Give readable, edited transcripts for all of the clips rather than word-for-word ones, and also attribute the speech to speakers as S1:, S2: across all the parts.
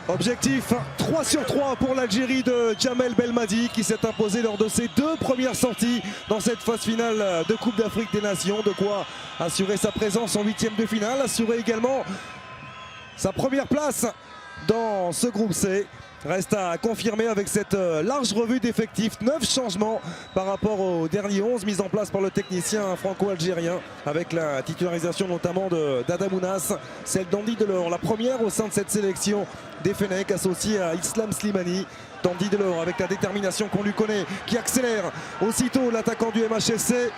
S1: Objectif 3 sur 3 pour l'Algérie de Djamel Belmadi qui s'est imposé lors de ses 2 premières sorties dans cette phase finale de Coupe d'Afrique des Nations. De quoi assurer sa présence en 8e de finale, assurer également sa première place dans ce groupe C. Reste à confirmer avec cette large revue d'effectifs, 9 changements par rapport aux derniers 11 mis en place par le technicien franco-algérien, avec la titularisation notamment d'Adamounas, celle d'Andy Delors, la première au sein de cette sélection des Fennecs, associée à Islam Slimani. Andy Delors avec la détermination qu'on lui connaît, qui accélère aussitôt l'attaquant du MHSC.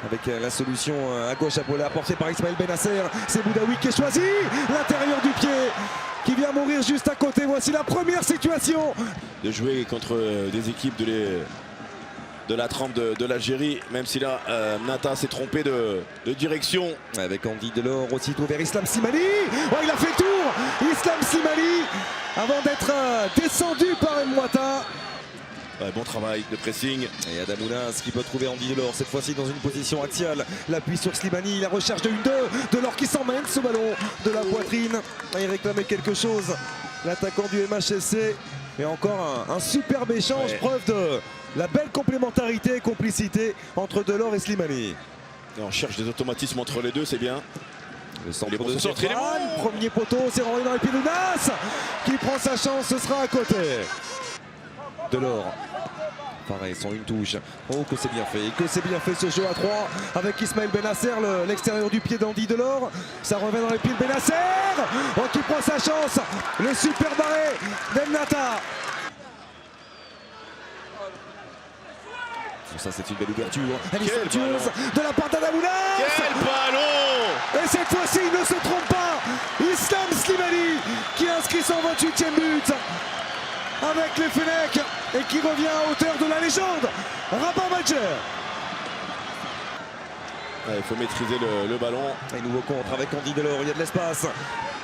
S1: Avec la solution à gauche apportée par Ismaël Benasser, c'est Boudaoui qui est choisi, l'intérieur du pied qui vient mourir juste à côté. Voici la première situation.
S2: De jouer contre des équipes de la trempe de l'Algérie, même si là Nata s'est trompé de direction.
S1: Avec Andy Delors aussitôt vers Islam Slimani. Oh, il a fait le tour, Islam Slimani, avant d'être descendu par Mwata.
S2: Bon travail de pressing.
S1: Et Adamounas qui peut trouver Andy Delors, cette fois-ci dans une position axiale. L'appui sur Slimani, la recherche de 1-2. Delors qui s'emmène ce ballon de la poitrine. Il réclamait quelque chose, l'attaquant du MHSC. Mais encore un superbe échange, preuve de la belle complémentarité et complicité entre Delors et Slimani.
S2: Et on cherche des automatismes entre les deux, c'est bien.
S1: Le centre de Stéphane, premier poteau, c'est renvoyé dans les pieds de Nas qui prend sa chance, ce sera à côté. Delors, pareil, sans une touche. Oh, que c'est bien fait, que c'est bien fait ce jeu à 3 avec Ismaël Benasser, l'extérieur du pied d'Andy Delors. Ça revient dans les pieds de Benasser, oh, qui prend sa chance. Le super barré d'Ennata. Ça, c'est une belle ouverture. Elle est somptueuse de la part d'Adamounas.
S2: Quel ballon!
S1: Et cette fois-ci, il ne se trompe pas. Islam Slimani qui inscrit son 28e but avec les Fennecs et qui revient à hauteur de la légende Rabat Madjer.
S2: Il faut maîtriser le ballon.
S1: Et nouveau contre avec Andy Delors, il y a de l'espace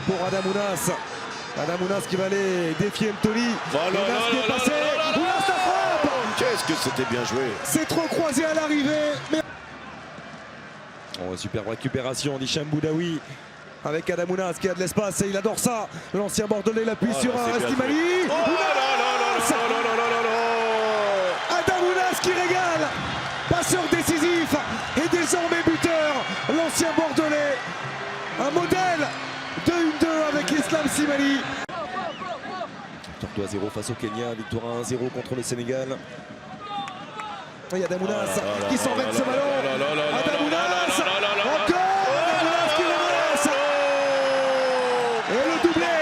S1: pour Adamounas. Adamounas qui va aller défier Mtoli.
S2: Qu'est-ce que c'était bien joué.
S1: C'est trop croisé à l'arrivée. Mais... Oh, superbe récupération d'Hicham Boudaoui avec Adamounas qui a de l'espace et il adore ça. L'ancien Bordelais l'appuie sur Slimani. Adamounas qui régale. Passeur décisif et désormais buteur. L'ancien Bordelais. Un modèle de 1-2 avec Islam Slimani. Victoire 2-0 face au Kenya. Victoire 1-0 contre le Sénégal. Il y a Adamounas qui s'en va de ce ballon. Adamounas, encore Adamounas qui remonte. Et le doublé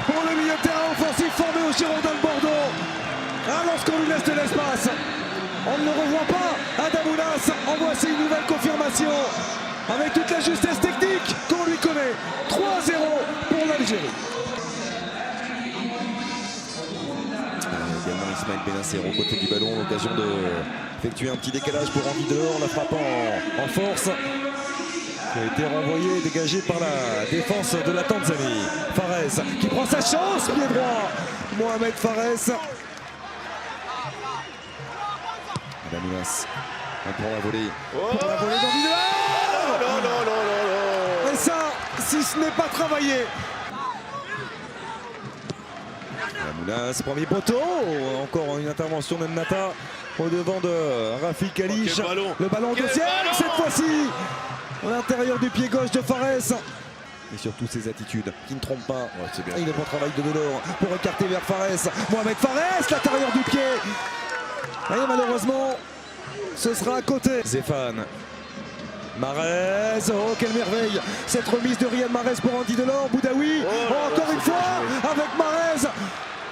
S1: pour le milieu de terrain offensif formé au Girondins de Bordeaux. Lorsqu'on lui laisse de l'espace, on ne le revoit pas. Adamounas en voici une nouvelle confirmation avec toute la justesse technique qu'on lui connaît. 3-0 pour l'Algérie. Également Ismaël Benasser aux côtés du ballon, l'occasion d'effectuer un petit décalage pour Andy Delors, la frappe en force qui a été renvoyée et dégagée par la défense de la Tanzanie. Fares qui prend sa chance, pied droit, Mohamed Fares. Adamounas pour la volée, d'Andy Delors. Et ça, si ce n'est pas travaillé. Adamounas, premier poteau, encore une intervention d'Ennata au devant de Rafik Kalish. Le ballon deuxième, cette fois-ci à l'intérieur du pied gauche de Fares. Et surtout ses attitudes qui ne trompent pas. Et le bon travail de Delors pour écarter vers Fares. Mohamed Fares, l'intérieur du pied. Et malheureusement, ce sera à côté. Zéphane. Mahrez, oh quelle merveille. Cette remise de Riyad Mahrez pour Andy Delors. Boudaoui, encore une fois avec Mahrez.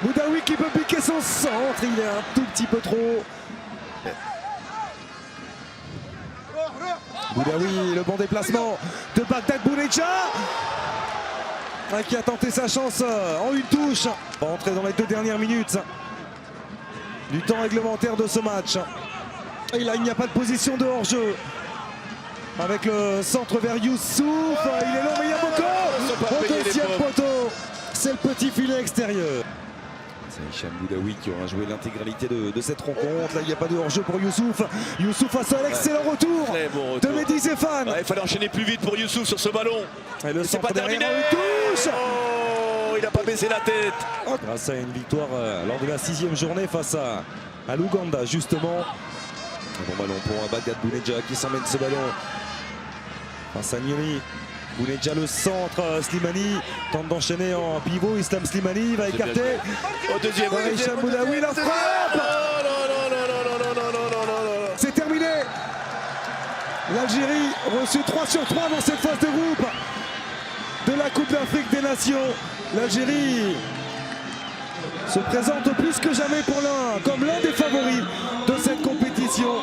S1: Boudaoui qui peut piquer son centre, il est un tout petit peu trop. Boudaoui, le bon déplacement de Bagdad Bounedjah qui a tenté sa chance en une touche. On va entrer dans les 2 dernières minutes du temps réglementaire de ce match. Et là, il n'y a pas de position de hors-jeu. Avec le centre vers Youssouf, il est long mais il y a Boko au deuxième poteau. C'est le petit filet extérieur. C'est Hicham Boudaoui qui aura joué l'intégralité de cette rencontre. Là, il n'y a pas de hors-jeu pour Youssouf. Youssouf face à l'excellent retour de Mehdi Zéphane.
S2: Il fallait enchaîner plus vite pour Youssouf sur ce ballon.
S1: Et le centre pas terminé. Une touche.
S2: il n'a pas baissé la tête.
S1: Grâce à une victoire lors de la 6e journée face à l'Ouganda justement. Un bon ballon pour Bagdad Bounedjah qui s'emmène ce ballon face à Nioni. Bounedjah le centre, Slimani tente d'enchaîner en pivot, Islam Slimani va écarter.
S2: Au deuxième,
S1: Hicham Boudaoui, la frappe. C'est terminé. L'Algérie reçu 3 sur 3 dans cette phase de groupe de la Coupe d'Afrique des Nations. L'Algérie se présente plus que jamais comme l'un des favoris de cette compétition.